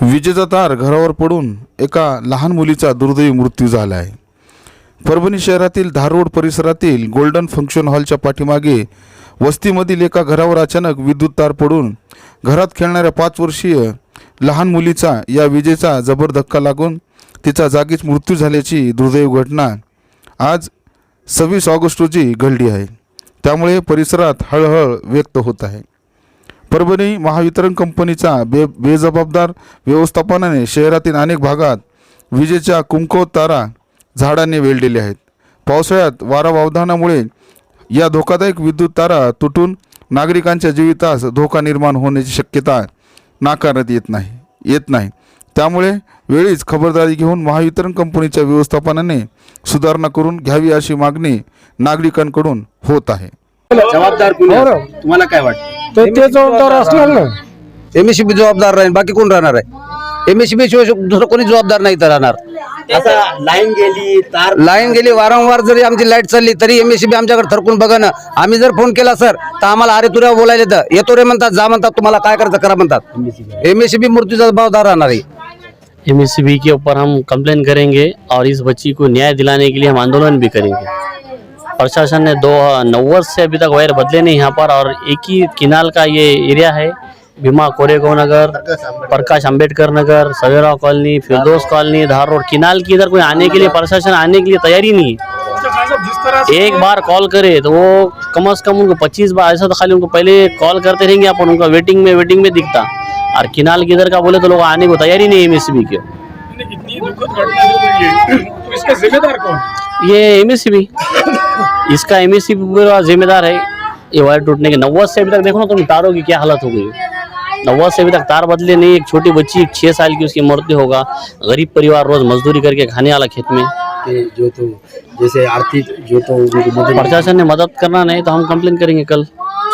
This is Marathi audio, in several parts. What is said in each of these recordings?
विजेचा तार घरावर पडून एका लहान मुलीचा दुर्दैवी मृत्यू झाला आहे। परभणी शहरातील धारोड परिसरातील गोल्डन फंक्शन हॉलच्या पाठीमागे वस्तीमधील एका घरावर अचानक विद्युत तार पडून घरात खेळणाऱ्या 5 वर्षीय लहान मुलीचा या विजेचा जबर धक्का लागून तिचा जागीच मृत्यू झाल्याची दुर्दैवी घटना आज 26 ऑगस्ट रोजी घडली आहे। त्यामुळे परिसरात हळहळ व्यक्त होत आहे। परभणी महावितरण कंपनीचा बेजबाबदार व्यवस्थापनाने शहरातील अनेक भागात विजेच्या कुंकवत तारा झाडांनी वेढलेल्या आहेत। पावसाळ्यात वारा वावदानामुळे या धोकादायक विद्युत तारा तुटून नागरिकांच्या जीवितास धोका निर्माण होण्याची शक्यता नाकारण्यात येत नाही। त्यामुळे वेळीच खबरदारी घेऊन महावितरण कंपनीच्या व्यवस्थापनाने सुधारणा करून घ्यावी अशी मागणी नागरिकांकडून होत आहे। जबाबदार कोण तुम्हाला काय वाटतं? ते जबाबदार असणार ना, एमएससीबी जबाबदार राहील, बाकी कोण राहणार आहे? एमएससीबी शिवाय दुसरं कोणी जबाबदार नाही तर राहणार। आता लाईन गेली वारंवार जरी आमची लाईट चालली तरी एमएससीबी आमच्याकडे थरकून बघा ना। आम्ही जर फोन केला सर तर आम्हाला अरे तुऱ्या बोलायला तर येतो रे म्हणतात, जा म्हणतात, तुम्हाला काय करायचं करा म्हणतात। एमएससीबी मृत्यूचा जबाबदार राहणार आहे। एमएससीबी के ऊपर हम कंप्लेन करेंगे और इस बच्ची को न्याय दिलाने के लिए हम आंदोलन भी करेंगे। प्रशासन ने 90 से अभी तक वायर बदले नहीं यहाँ पर, और एक ही किनाल का ये एरिया है। भीमा कोरेगांव नगर, प्रकाश अंबेडकर नगर, सवेरा कॉलोनी, फिरदौस कॉलोनी, धार रोड, किनाल की इधर कोई आने के लिए प्रशासन आने के लिए तैयारी नहीं है। एक बार कॉल करे तो वो कम से कम उनको 25 बार ऐसा तो खाली उनको पहले कॉल करते रहेंगे अपन, उनका वेटिंग में दिखता। और किनाल की इधर का बोले तो लोग आने को तैयारी नहीं है एमएससीबी के। तो इसका जिम्मेदार कौन? ये एमएससीबी, इसका एमएससीबी पूरा जिम्मेदार है। ये वायर टूटने के 90 से अभी तक देखो ना तुम तारों की क्या हालत हो गई। 90 से अभी तक तार बदले नहीं। एक छोटी बच्ची 6 साल की, उसकी मृत्यु होगा। गरीब परिवार रोज मजदूरी करके खाने वाला खेत में, जो तो जैसे आर्थिक जो तो प्रशासन ने मदद करना नहीं तो हम कंप्लेन करेंगे। कल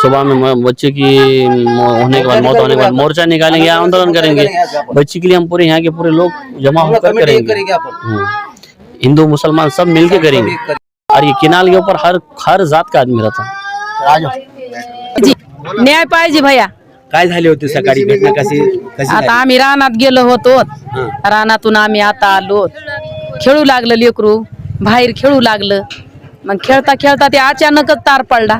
सुबह में बच्चे की होने के बाद, मौत होने के बाद मोर्चा निकालेंगे, आंदोलन करेंगे। बच्ची के लिए हम पूरे यहाँ के पूरे लोग जमा होकर करेंगे। हिंदू मुसलमान सब मिलके करेंगे। और ये किनाल के ऊपर हर जात का आदमी रहता। जी न्याय पाहिजे भैया। काय झाले होते सकाळी घटना? कशी आता आम्ही रानात गेलो होतो, रानातून आम्ही आता आलो, खेळू लागलं लेकरू, बाहेर खेळू लागलं। मग खेळता खेळता ते अचानकच तार पडला।